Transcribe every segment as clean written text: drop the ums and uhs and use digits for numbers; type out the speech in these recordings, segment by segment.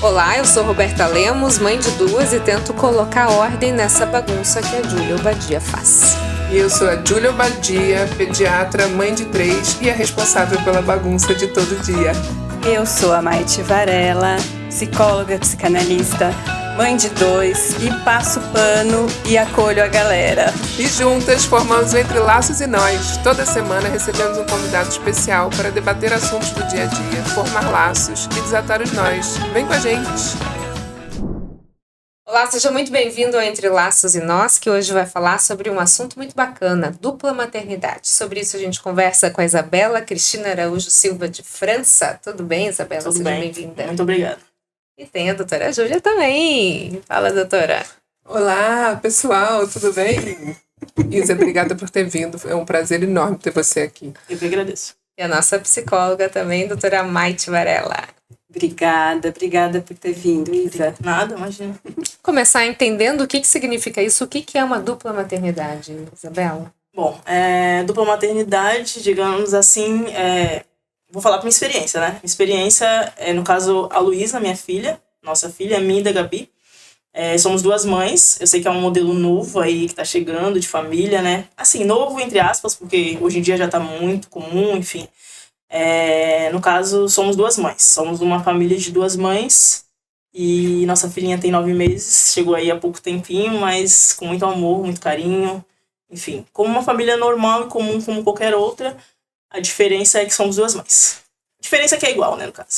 Olá, eu sou Roberta Lemos, mãe de duas e tento colocar ordem nessa bagunça que a Júlia Obadia faz. E eu sou a Júlia Obadia, pediatra, mãe de 3 e a responsável pela bagunça de todo dia. Eu sou a Maite Varela, psicóloga, psicanalista, mãe de 2 e passo pano e acolho a galera. E juntas formamos Entre Laços e Nós. Toda semana recebemos um convidado especial para debater assuntos do dia a dia, formar laços e desatar os nós. Vem com a gente! Olá, seja muito bem-vindo ao Entre Laços e Nós, que hoje vai falar sobre um assunto muito bacana, dupla maternidade. Sobre isso a gente conversa com a Isabela Cristina Araújo Silva de França. Tudo bem, Isabela? Tudo seja bem. Bem-vinda. Muito obrigada. E tem a doutora Júlia também. Fala, doutora. Olá, pessoal, tudo bem? Isa, obrigada por ter vindo. É um prazer enorme ter você aqui. Eu que agradeço. E a nossa psicóloga também, doutora Maite Varela. Obrigada por ter vindo, Isa. Nada, imagina. Começar entendendo o que significa isso, o que é uma dupla maternidade, Isabela? Bom, dupla maternidade, digamos assim, vou falar por minha experiência, né? Minha experiência é, no caso, a Luísa, minha filha, nossa filha, minha e da Gabi. Somos duas mães, eu sei que é um modelo novo aí que tá chegando, de família, né? Assim, novo entre aspas, porque hoje em dia já tá muito comum, enfim. No caso, somos duas mães. Somos uma família de duas mães e nossa filhinha tem 9 meses, chegou aí há pouco tempinho, mas com muito amor, muito carinho, enfim, como uma família normal e comum como qualquer outra. A diferença é que somos duas mães. A diferença é que é igual, né, no caso.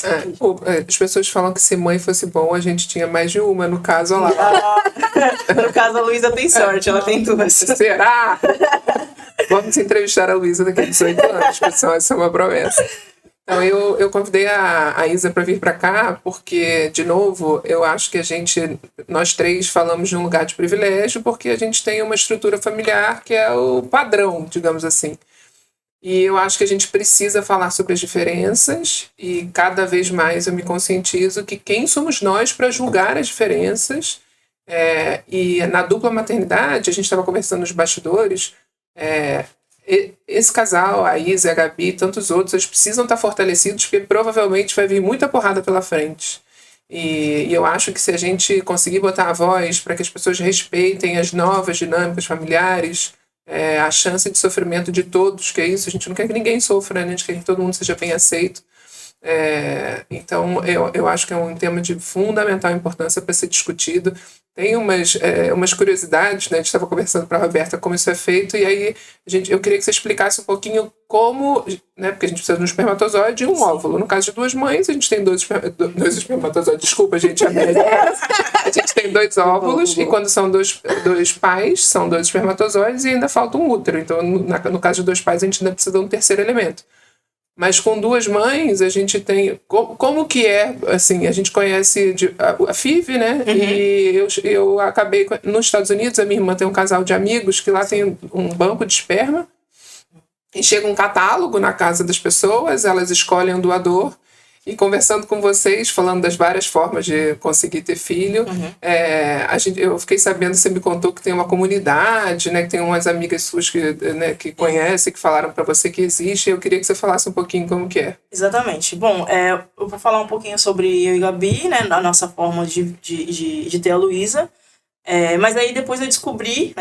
As pessoas falam que se mãe fosse bom, a gente tinha mais de uma. No caso, olha lá. No caso, a Luísa tem sorte, ela tem duas. Será? Vamos entrevistar a Luísa daqui a 18 anos, pessoal. Essa é uma promessa. Então, eu convidei a Isa para vir para cá porque, de novo, eu acho que nós 3 falamos de um lugar de privilégio porque a gente tem uma estrutura familiar que é o padrão, digamos assim. E eu acho que a gente precisa falar sobre as diferenças e cada vez mais eu me conscientizo que quem somos nós para julgar as diferenças. E na dupla maternidade, a gente estava conversando nos bastidores, esse casal, a Isa e a Gabi e tantos outros, eles precisam estar fortalecidos porque provavelmente vai vir muita porrada pela frente. E eu acho que se a gente conseguir botar a voz para que as pessoas respeitem as novas dinâmicas familiares, a chance de sofrimento de todos, que é isso, a gente não quer que ninguém sofra, né? A gente quer que todo mundo seja bem aceito. Então, eu acho que é um tema de fundamental importância para ser discutido. Tem umas curiosidades, né? A gente estava conversando para a Roberta como isso é feito, e aí eu queria que você explicasse um pouquinho como, né? Porque a gente precisa de um espermatozoide e um óvulo. No caso de duas mães, a gente tem dois espermatozoides. Desculpa, gente, a gente tem 2 óvulos, e quando são dois pais, são 2 espermatozoides e ainda falta um útero. Então, no caso de 2 pais, a gente ainda precisa de um terceiro elemento. Mas com 2 mães, a gente tem... Como que é, assim, a gente conhece a FIV, né? Uhum. E eu acabei... Nos Estados Unidos, a minha irmã tem um casal de amigos que lá tem um banco de esperma. E chega um catálogo na casa das pessoas, elas escolhem um doador. E conversando com vocês, falando das várias formas de conseguir ter filho, eu fiquei sabendo, você me contou que tem uma comunidade, né, que tem umas amigas suas que conhecem, que falaram para você que existe. Eu queria que você falasse um pouquinho como que é. Exatamente. Bom, eu vou falar um pouquinho sobre eu e Gabi, né, a nossa forma de ter a Luísa. Mas aí depois eu descobri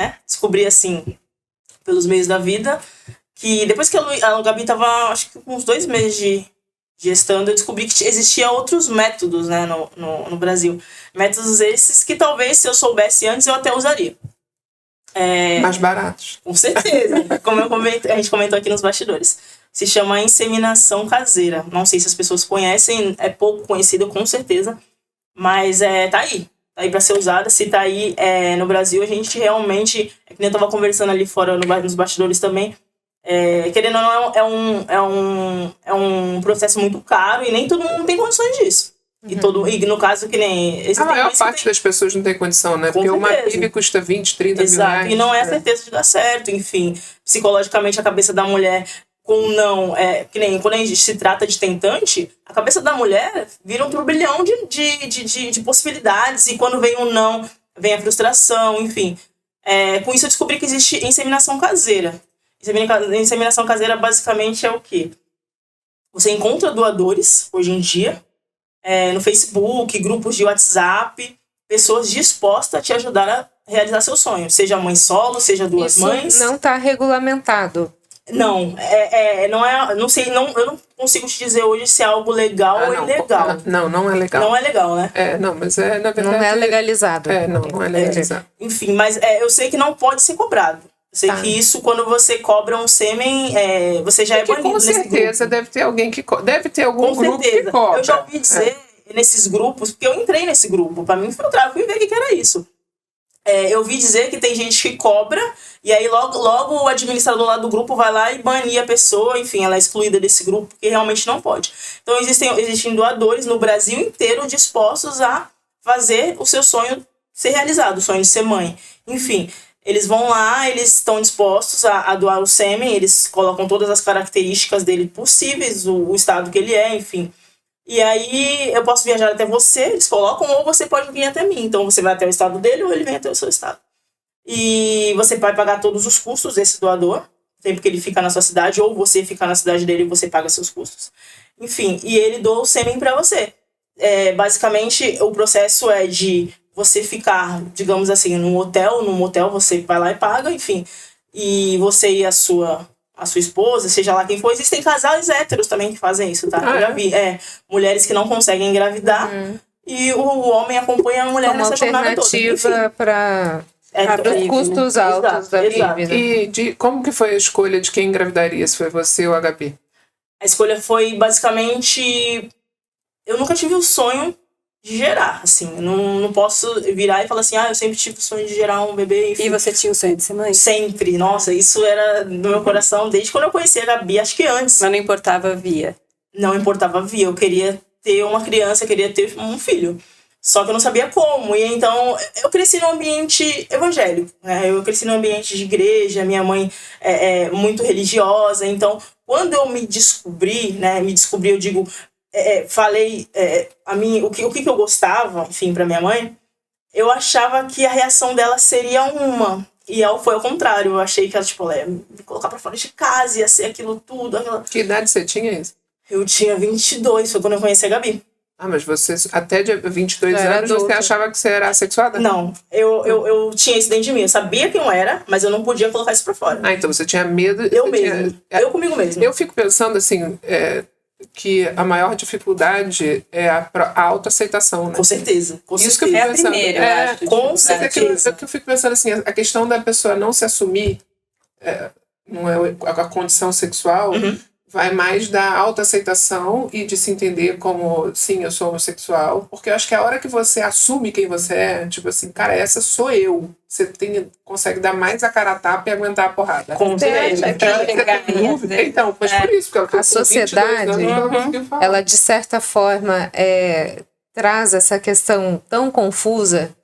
assim, pelos meios da vida, que depois que a Gabi estava, acho que com uns 2 meses de gestando, eu descobri que existiam outros métodos, né, no Brasil. Métodos esses que talvez, se eu soubesse antes, eu até usaria. Mais baratos. Com certeza. Como a gente comentou aqui nos bastidores. Se chama inseminação caseira. Não sei se as pessoas conhecem, é pouco conhecido, com certeza. Mas tá aí. Tá aí para ser usada. Se tá aí no Brasil, a gente realmente... É que nem eu tava conversando ali fora nos bastidores também. Querendo ou não, é um processo muito caro e nem todo mundo tem condições disso. Uhum. E no caso, que nem... A maior parte das pessoas não tem condição, né? Porque uma PIB custa 20, 30 mil reais. E não é a certeza de dar certo, enfim. Psicologicamente, a cabeça da mulher, que nem quando a gente se trata de tentante, a cabeça da mulher vira um turbilhão de possibilidades, e quando vem um não, vem a frustração, enfim. Com isso eu descobri que existe inseminação caseira. Inseminação caseira basicamente é o quê? Você encontra doadores, hoje em dia, no Facebook, grupos de WhatsApp, pessoas dispostas a te ajudar a realizar seu sonho. Seja mãe solo, seja duas mães. Não está regulamentado. Não, não sei, eu não consigo te dizer hoje se é algo legal ou ilegal. Não é legal. Não é legal, né? Mas na verdade... Não é legalizado. Não é legalizado. Enfim, mas eu sei que não pode ser cobrado. Eu sei que isso, quando você cobra um sêmen, você já é banido nesse grupo. Com certeza deve ter alguém que deve ter algum grupo que cobra. Eu já ouvi dizer nesses grupos, porque eu entrei nesse grupo, pra me infiltrar, fui ver o que era isso. Eu ouvi dizer que tem gente que cobra, e aí logo o administrador lá do grupo vai lá e bania a pessoa, enfim, ela é excluída desse grupo, porque realmente não pode. Então existem doadores no Brasil inteiro dispostos a fazer o seu sonho ser realizado, o sonho de ser mãe. Enfim, eles vão lá, eles estão dispostos a doar o sêmen, eles colocam todas as características dele possíveis, o estado que ele é, enfim. E aí eu posso viajar até você, eles colocam, ou você pode vir até mim. Então você vai até o estado dele ou ele vem até o seu estado. E você vai pagar todos os custos desse doador, o tempo que ele fica na sua cidade, ou você ficar na cidade dele e você paga seus custos. Enfim, e ele doa o sêmen pra você. Basicamente, o processo é de você ficar, digamos assim, num motel, você vai lá e paga, enfim. E você e a sua esposa, seja lá quem for, existem casais héteros também que fazem isso, tá? Eu já vi. Mulheres que não conseguem engravidar e o homem acompanha a mulher nessa jornada toda. Alternativa para os custos altos da vida. E como que foi a escolha de quem engravidaria? Se foi você ou a Gabi? A escolha foi basicamente... Eu nunca tive o sonho de gerar, assim. Não posso virar e falar assim, eu sempre tive o sonho de gerar um bebê. Enfim. E você tinha o sonho de ser mãe? Sempre. Nossa, isso era no meu coração desde quando eu conheci a Gabi, acho que antes. Mas não importava a via? Não importava a via. Eu queria ter uma criança, eu queria ter um filho. Só que eu não sabia como. E então, eu cresci num ambiente evangélico, né? Eu cresci num ambiente de igreja, minha mãe é muito religiosa. Então, quando eu me descobri, né? Eu digo... falei o que eu gostava, enfim, pra minha mãe, eu achava que a reação dela seria uma. E foi ao contrário. Eu achei que ela, tipo, ela ia me colocar pra fora de casa, ia ser aquilo tudo. Que idade você tinha isso? Eu tinha 22, foi quando eu conheci a Gabi. Mas você, até de 22 anos, você achava que você era assexuada? Não, eu tinha isso dentro de mim. Eu sabia quem eu era, mas eu não podia colocar isso pra fora. Então você tinha medo... Eu comigo mesmo. Eu fico pensando, assim... que a maior dificuldade é a autoaceitação, né? Com certeza. Isso que eu fico pensando. É a primeira, eu acho. Com certeza. É que eu fico pensando assim, a questão da pessoa não se assumir, não é a condição sexual, vai mais da autoaceitação e de se entender como, sim, eu sou homossexual. Porque eu acho que a hora que você assume quem você é, tipo assim, cara, essa sou eu. Você consegue dar mais a cara a tapa e aguentar a porrada. Com certeza. Então, mas por isso que a sociedade, ela de certa forma traz essa questão tão confusa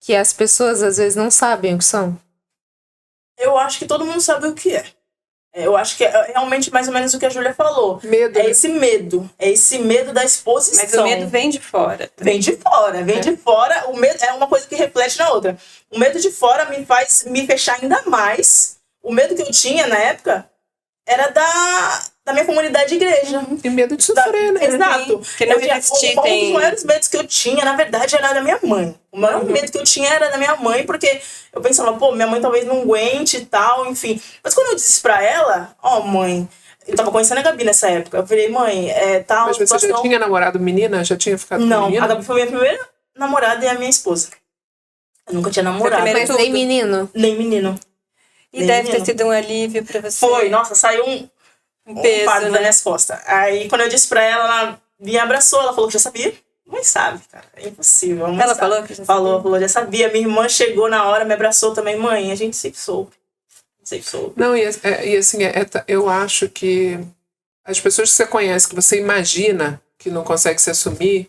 que as pessoas às vezes não sabem o que são. Eu acho que todo mundo sabe o que é. Eu acho que é realmente mais ou menos o que a Júlia falou. Medo. É esse medo da exposição. Mas o medo vem de fora. Vem de fora. O medo é uma coisa que reflete na outra. O medo de fora me faz me fechar ainda mais. O medo que eu tinha na época era da minha comunidade de igreja. E medo de sofrer, né? Exato. Que não resistir, um dos maiores medos que eu tinha, na verdade, era da minha mãe. O maior medo que eu tinha era da minha mãe, porque eu pensava, minha mãe talvez não aguente e tal, enfim. Mas quando eu disse pra ela, mãe, eu tava conhecendo a Gabi nessa época, eu falei, mãe, tal... Mas você já tinha namorado menina? Já tinha ficado com menina? Não, a Gabi foi minha primeira namorada e a minha esposa. Eu nunca tinha namorado. Mas nem menino? Nem menino. E deve ter sido um alívio pra você. Foi, nossa, saiu um peso, fardo né? das minhas costas. Aí, quando eu disse pra ela, ela me abraçou, ela falou que já sabia. Mãe sabe, cara, é impossível. Ela falou que já sabia? Falou, já sabia. Minha irmã chegou na hora, me abraçou também. Mãe, a gente sempre soube. Não, e assim, eu acho que as pessoas que você conhece, que você imagina que não consegue se assumir,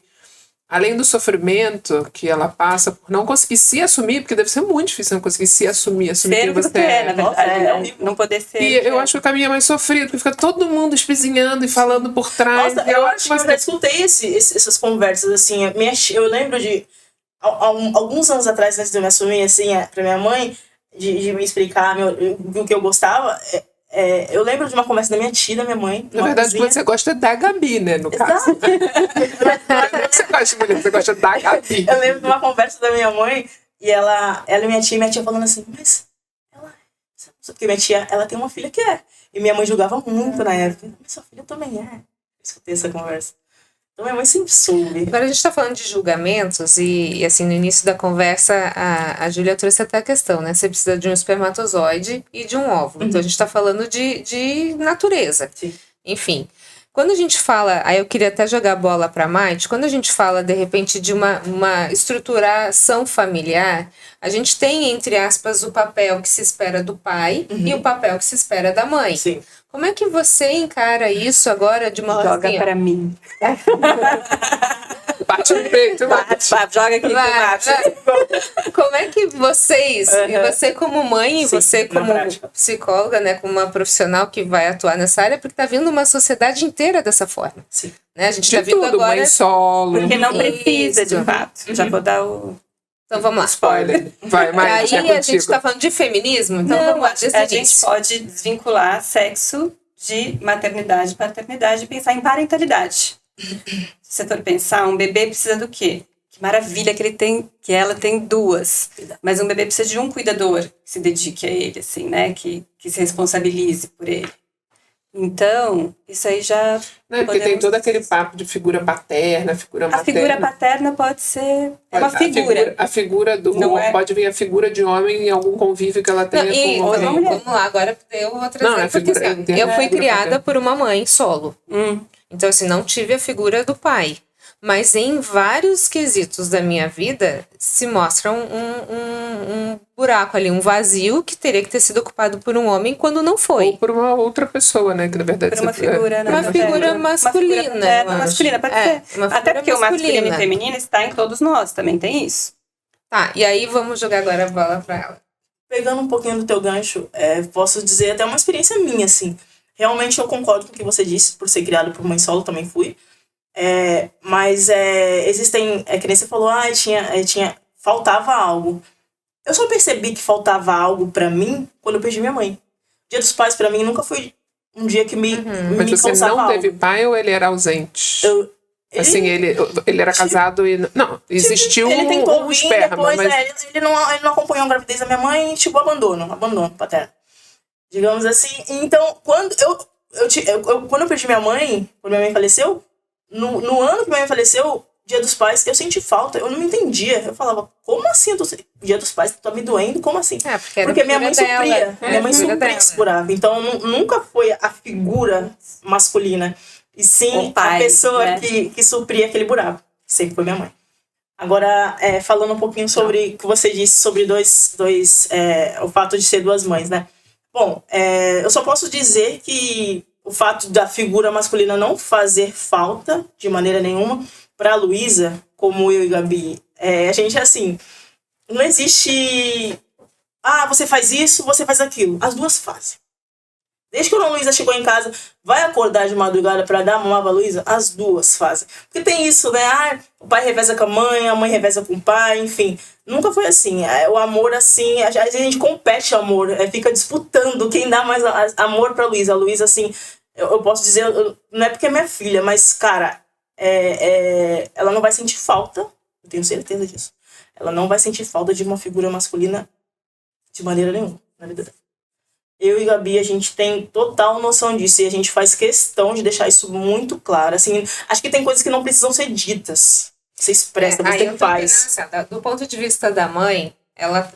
além do sofrimento que ela passa por não conseguir se assumir, porque deve ser muito difícil não conseguir se assumir quem você é. Na verdade, não poder ser. E eu acho que o caminho é mais sofrido, porque fica todo mundo espizinhando e falando por trás. Nossa, eu acho que eu já escutei essas conversas, assim. Eu lembro de, alguns anos atrás, antes de eu me assumir, assim, pra minha mãe, de me explicar o que eu gostava, eu lembro de uma conversa da minha tia, da minha mãe. Na verdade, você gosta da Gabi, né, no caso. Você gosta de mulher, você gosta da Gabi. Eu lembro de uma conversa da minha mãe, e ela e minha tia falando assim, mas ela... Porque minha tia, ela tem uma filha que é. E minha mãe julgava muito na época. Mas sua filha também é. Eu escutei essa conversa. Então minha mãe sempre soube. Agora a gente está falando de julgamentos e assim, no início da conversa, a Júlia trouxe até a questão, né? Você precisa de um espermatozoide e de um óvulo. Então a gente está falando de natureza. Sim. Enfim, quando a gente fala, aí eu queria até jogar a bola para a Maite, quando a gente fala, de repente, de uma estruturação familiar, a gente tem, entre aspas, o papel que se espera do pai e o papel que se espera da mãe. Sim. Como é que você encara isso agora de uma Joga para mim. Bate no peito, bate. Joga aqui Vai. Como é que vocês, e você como mãe, e Sim, você como psicóloga, né, como uma profissional que vai atuar nessa área, porque tá vindo uma sociedade inteira dessa forma. Sim. Né? A gente De tá vindo tudo, agora... mãe solo. Porque não precisa, de Isso. fato. Já vou dar o... Então vamos lá. Spoiler. Vai, E Maite, aí é a gente contigo. tá falando de feminismo, então Não, vamos lá, a desde o gente início. pode desvincular sexo de maternidade e paternidade e pensar em parentalidade. Se você for pensar, um bebê precisa do quê? Que maravilha que ele tem, que ela tem duas. Mas um bebê precisa de um cuidador que se dedique a ele, assim, né? Que se responsabilize por ele. Então, isso aí já... Né, porque tem todo aquele papo de figura paterna, figura A materna. figura paterna pode ser... É uma figura. A figura do... Não é? Pode vir a figura de homem em algum convívio que ela tenha Não, e com uma mulher. vamos lá, agora eu vou trazer. Não, é porque, figura- assim, tem eu a fui figura criada paterna. por uma mãe solo. Hum. Então, assim, não tive a figura do pai. Mas em vários quesitos da minha vida se mostra um buraco ali, um vazio que teria que ter sido ocupado por um homem quando não Ou foi. por uma outra pessoa, né? Que na verdade Por uma você- figura, né? Uma figura masculina, Uma figura paterna, eu acho. masculina, pode É, ser. uma Até figura porque o masculino masculina. e feminino está em todos nós, também tem isso. Tá, e aí vamos jogar agora a bola pra ela. Pegando um pouquinho do teu gancho, posso dizer até uma experiência minha, assim. Realmente eu concordo com o que você disse, por ser criado por mãe solo, também fui. Mas existem, que nem você falou, faltava algo. Eu só percebi que faltava algo pra mim quando eu perdi minha mãe. Dia dos Pais pra mim nunca foi um dia que me Mas você causava não teve algo. pai ou ele era ausente? Assim, ele era casado e... Não, existiu ele tentou um vir, esperma, depois mas... ele não acompanhou a gravidez da minha mãe, tipo, abandono paterno. Digamos assim. Então, quando quando eu perdi minha mãe, quando minha mãe faleceu, no ano que minha mãe faleceu, Dia dos Pais, eu senti falta, eu não me entendia. Eu falava, como assim? Dia dos Pais tá me doendo? Como assim? Porque minha mãe supria. Minha mãe supria esse buraco. Então, nunca foi a figura masculina. E sim O pai, a pessoa né? que supria aquele buraco. Sempre foi minha mãe. Agora, falando um pouquinho sobre o que você disse sobre o fato de ser duas mães, né? Bom, eu só posso dizer que o fato da figura masculina não fazer falta de maneira nenhuma para a Luísa, como eu e Gabi, a gente é assim, não existe você faz isso, você faz aquilo. As duas fazem. Desde que a Luísa chegou em casa, vai acordar de madrugada para dar mamar pra Luísa, as duas fazem. Porque tem isso, né? O pai reveza com a mãe reveza com o pai, enfim. Nunca foi assim. O amor, assim, a gente compete o amor, fica disputando quem dá mais amor pra Luísa. A Luísa, assim, eu posso dizer, não é porque é minha filha, mas, cara, ela não vai sentir falta, eu tenho certeza disso. Ela não vai sentir falta de uma figura masculina de maneira nenhuma na vida dela. Eu e Gabi, a gente tem total noção disso e a gente faz questão de deixar isso muito claro. Assim, acho que tem coisas que não precisam ser ditas. Você expressa, você faz. Do ponto de vista da mãe, ela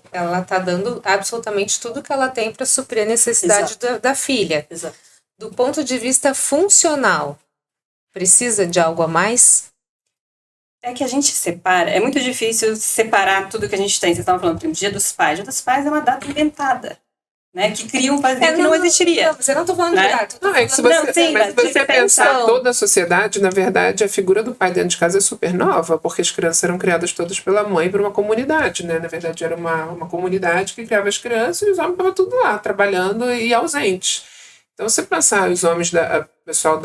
tá dando absolutamente tudo que ela tem para suprir a necessidade da filha. Exato. Do ponto de vista funcional, precisa de algo a mais? É que a gente separa, é muito difícil separar tudo que a gente tem. Vocês estavam falando, Dia dos Pais. Dia dos Pais é uma data inventada, né? Que cria um vazio que não existiria. Não, você não tô falando Né? de data. Não, é que se Não, você, sim, mas se mas você você pensar pensa- toda a sociedade, na verdade, a figura do pai dentro de casa é super nova, porque as crianças eram criadas todas pela mãe por uma comunidade, né? Na verdade, era uma comunidade que criava as crianças e os homens estavam tudo lá, trabalhando e ausentes. Então, você pensar os homens, o pessoal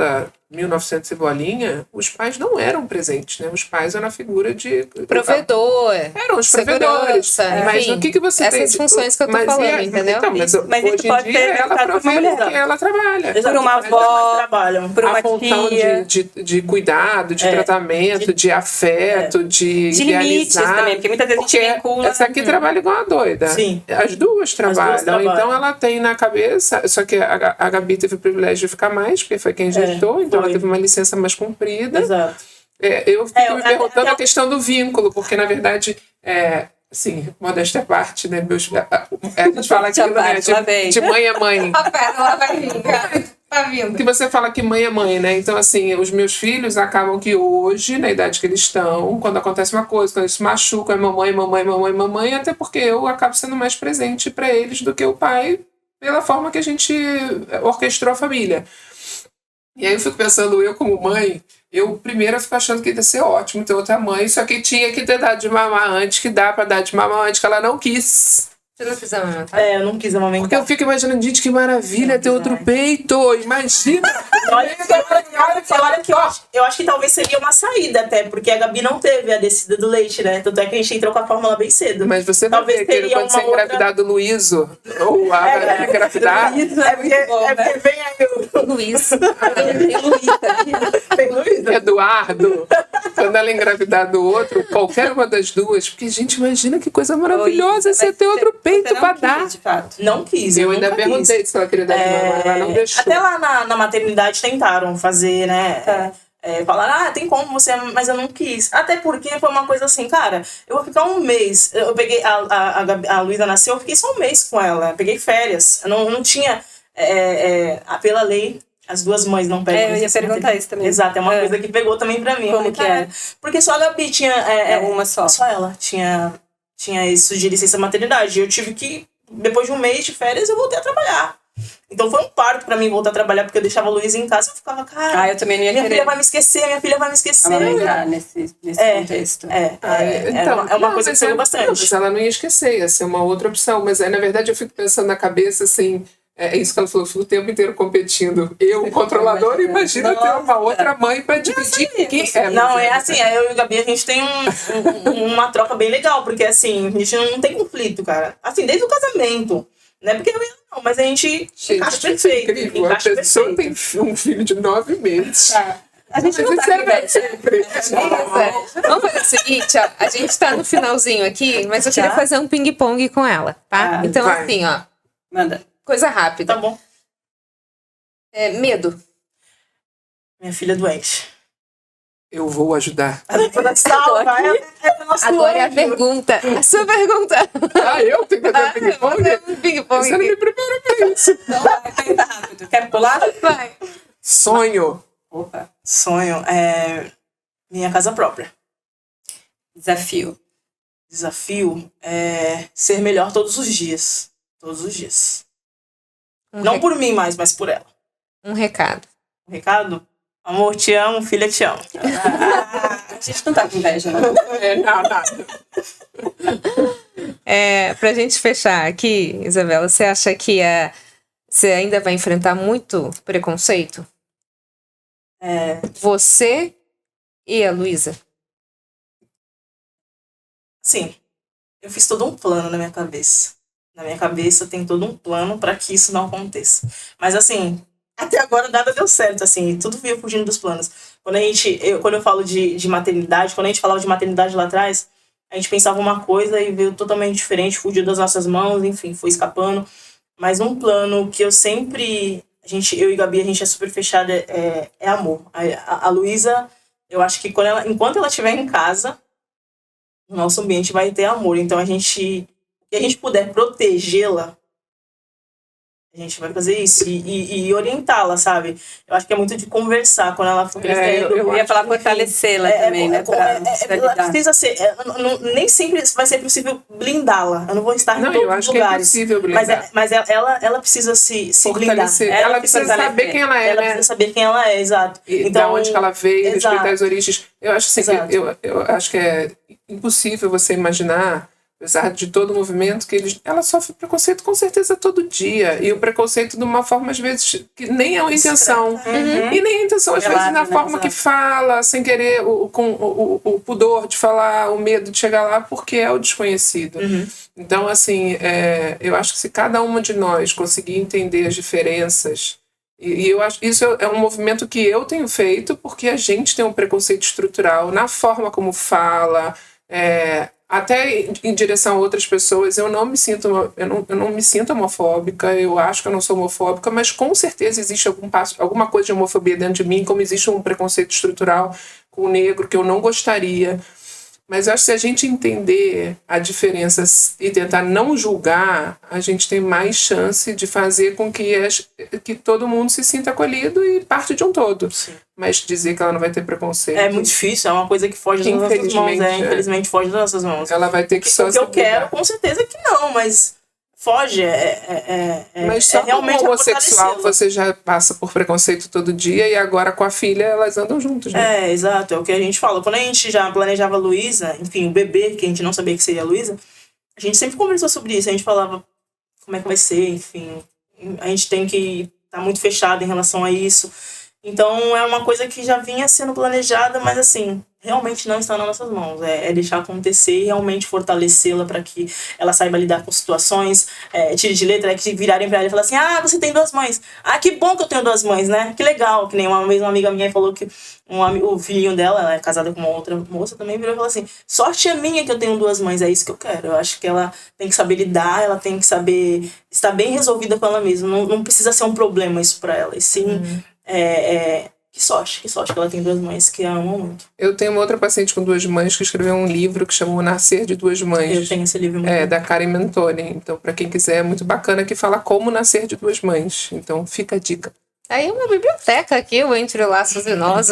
1900 e bolinha, os pais não eram presentes, né? Os pais eram a figura de... Provedor. Eram os provedores. Segurança, Mas enfim, o que você tem? essas funções que eu tô Mas falando, entendeu? Então, mas Mas isso hoje em pode dia ser ela executado por uma provê mulher. porque ela trabalha. Por uma As duas avó, trabalham. por uma A função tia. de cuidado, de tratamento, de afeto, de De limites idealizar. também, porque muitas vezes a gente vincula. Essa aqui trabalha igual uma doida. Sim. As duas trabalham. trabalham. Então ela tem na cabeça. Só que a Gabi teve o privilégio de ficar mais, porque foi quem gestou, então foi. ela teve uma licença mais comprida. Exato. Eu fico me até- perguntando até- a questão do vínculo, porque na verdade. Assim, modéstia à parte, né? A gente fala aqui, né, Lá vem. de mãe a mãe. A pérola vai vir, cara. Tá vindo. Que você fala que mãe é mãe, né? Então, assim, os meus filhos acabam que hoje, na idade que eles estão, quando acontece uma coisa, quando eles se machucam, é mamãe, mamãe, mamãe, mamãe, até porque eu acabo sendo mais presente para eles do que o pai, pela forma que a gente orquestrou a família. E aí eu fico pensando, eu como mãe, eu primeiro fico achando que ia ser ótimo ter outra mãe, só que tinha que ter dado de mamar antes, que dá para dar de mamar antes, que ela não quis. Você não precisa amamentar? Eu não quis amamentar. Porque eu fico imaginando, gente, que maravilha ter outro peito. Imagina! Olha que eu acho que talvez seria uma saída até, porque a Gabi não teve a descida do leite, né? Tanto é que a gente entrou com a fórmula bem cedo. Mas você vai Talvez ver que teria quando você uma outra- engravidar do Luíso, ou a engravidar, porque vem aí o Luiz. Tem Luísa. tem Luiz. Eduardo, quando ela engravidar do outro, qualquer uma das duas, porque, gente, imagina que coisa maravilhosa você ter outro peito pra dar. De fato. Não quis. Eu ainda nunca perguntei quis. se ela queria dar de mamar, ela não deixou. Até lá na maternidade tentaram fazer, né? Falaram, tem como você, mas eu não quis. Até porque foi uma coisa assim, cara, eu vou ficar um mês. Eu peguei, a Luísa nasceu, eu fiquei só um mês com ela. Peguei férias. Eu não tinha, pela lei, as duas mães não pegam. Eu ia perguntar isso também. Exato, é uma coisa que pegou também pra mim. Como Eu falei, que é? cara, porque só a Gabi tinha. uma só. Só ela tinha isso de licença maternidade. Eu tive que, depois de um mês de férias, eu voltei a trabalhar. Então foi um parto pra mim voltar a trabalhar, porque eu deixava a Luísa em casa e eu ficava, cara, Eu também não ia minha querer filha vai me esquecer, minha filha vai me esquecer. amamentar nesse contexto. É uma coisa que mas saiu não, bastante. mas ela não ia esquecer, ia ser uma outra opção. Mas na verdade eu fico pensando na cabeça assim. É isso que ela falou, eu fico o tempo inteiro competindo. Eu, o controlador, imagina ter uma outra mãe pra dividir com quem é. Não, é assim, eu e a Gabi, a gente tem uma troca bem legal, porque assim, a gente não tem conflito, cara. Assim, desde o casamento. Não é porque eu não, mas a gente encaixa Gente, isso é perfeito. incrível. A Encaixa pessoa perfeito. tem um filho de 9 meses. A gente não Mas tá isso é aqui, sempre. Vamos fazer o seguinte, ó. A gente tá no finalzinho aqui, mas eu queria Já? fazer um ping-pong com ela, tá? Então, vai. assim, ó. Manda. Coisa rápida. Tá bom. Medo. Minha filha é doente. Eu vou ajudar. Salva, é nosso Agora é a anjo. pergunta. A sua pergunta. Eu tenho que fazer ping-pong? Fazer um ping-pong. Você não me preparou pra isso. Então vai, pensa rápido. Quer pular? Vai. Sonho. Opa. Sonho é minha casa própria. Desafio. Desafio é ser melhor todos os dias. Todos os dias. Um Não por mim mais, mas por ela. Um recado. O recado? Amor, te amo, filha, te amo. A gente não tá com inveja, não. Não, nada. Pra gente fechar aqui, Isabela, você acha que você ainda vai enfrentar muito preconceito? Você e a Luísa? Sim, eu fiz todo um plano na minha cabeça. Na minha cabeça tem todo um plano para que isso não aconteça. Mas assim, até agora nada deu certo, assim, tudo veio fugindo dos planos. Quando eu falo de maternidade, quando a gente falava de maternidade lá atrás, a gente pensava uma coisa e veio totalmente diferente, fugiu das nossas mãos, enfim, foi escapando. Mas um plano que eu sempre, eu e Gabi, a gente é super fechada, é amor. A Luísa, eu acho que enquanto ela estiver em casa, o nosso ambiente vai ter amor. Então se a gente puder protegê-la, a gente vai fazer isso e orientá-la, sabe? Eu acho que é muito de conversar quando ela for crescendo. Eu ia falar fortalecê-la também, né? Ela precisa ser. Nem sempre vai ser possível blindá-la. Eu não vou estar em Não, todos eu os acho que é lugares. impossível blindar. Mas ela precisa se blindar. Fortalecer. Ela precisa saber quem ela é, Ela né? precisa saber quem ela é, exato. E Então, da onde que ela veio, exato. respeitar as origens. Eu acho assim, Exato. eu acho que é impossível você imaginar apesar de todo o movimento, que ela sofre preconceito com certeza todo dia. E o preconceito de uma forma, às vezes, que nem é uma intenção. E nem a intenção, às vezes, na forma que fala, sem querer, com o pudor de falar, o medo de chegar lá, porque é o desconhecido. Então, assim, eu acho que se cada uma de nós conseguir entender as diferenças, e eu acho isso é um movimento que eu tenho feito, porque a gente tem um preconceito estrutural na forma como fala, até em direção a outras pessoas. Eu não me sinto homofóbica, eu acho que eu não sou homofóbica, mas com certeza existe alguma coisa de homofobia dentro de mim, como existe um preconceito estrutural com o negro que eu não gostaria. Mas eu acho que se a gente entender a diferença e tentar não julgar, a gente tem mais chance de fazer com que todo mundo se sinta acolhido e parte de um todo. Sim. Mas dizer que ela não vai ter preconceito... É muito difícil, é uma coisa que foge das nossas mãos. Infelizmente foge das nossas mãos. Ela vai ter que só... O que eu quero, com certeza que não, mas... Foge, mas só realmente como homossexual você já passa por preconceito todo dia e agora com a filha elas andam juntos, né? Exato, é o que a gente fala. Quando a gente já planejava a Luísa, enfim, o bebê, que a gente não sabia que seria a Luísa, a gente sempre conversou sobre isso, a gente falava como é que vai ser, enfim, a gente tem que estar muito fechado em relação a isso. Então é uma coisa que já vinha sendo planejada, mas assim, realmente não está nas nossas mãos. É deixar acontecer e realmente fortalecê-la para que ela saiba lidar com situações. Tire de letra, que virarem para ela e falar assim: ah, você tem 2 mães. Ah, que bom que eu tenho 2 mães, né? Que legal. Que nem uma vez uma amiga minha falou que o filhinho dela, ela é casada com uma outra moça, também virou e falou assim: sorte é minha que eu tenho 2 mães, é isso que eu quero. Eu acho que ela tem que saber lidar, ela tem que saber estar bem resolvida com ela mesma. Não precisa ser um problema isso para ela. E sim, que sorte que ela tem 2 mães que a amam muito. Eu tenho uma outra paciente com 2 mães que escreveu um livro que chamou Nascer de 2 Mães. Eu tenho esse livro muito da Karen Mentoni. Então, para quem quiser, é muito bacana, que fala como nascer de 2 mães. Então, fica a dica. Aí é uma biblioteca aqui, o Entre Laços e Nós.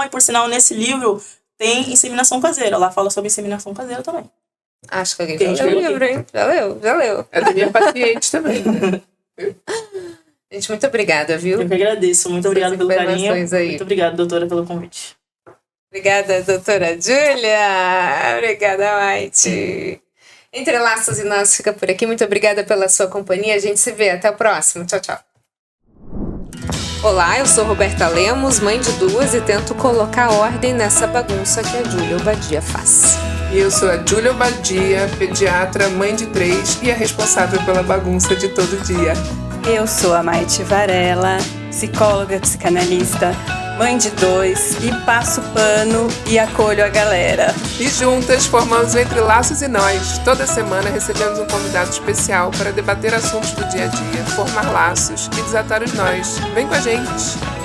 Por sinal, nesse livro tem inseminação caseira. Ela fala sobre inseminação caseira também. Acho que alguém já leu o livro, hein? Já leu. É da minha paciente também. Gente, muito obrigada, viu? Eu que agradeço. Muito obrigada pelo carinho. Aí. Muito obrigada, doutora, pelo convite. Obrigada, doutora Júlia. Obrigada, Maite. Entre Laços e Nós fica por aqui. Muito obrigada pela sua companhia. A gente se vê. Até o próximo. Tchau, tchau. Olá, eu sou Roberta Lemos, mãe de 2 e tento colocar ordem nessa bagunça que a Júlia Obadia faz. E eu sou a Júlia Obadia, pediatra, mãe de 3 e a responsável pela bagunça de todo dia. Eu sou a Maite Varela, psicóloga, psicanalista, mãe de 2 e passo pano e acolho a galera. E juntas formamos Entre Laços e Nós. Toda semana recebemos um convidado especial para debater assuntos do dia a dia, formar laços e desatar os nós. Vem com a gente!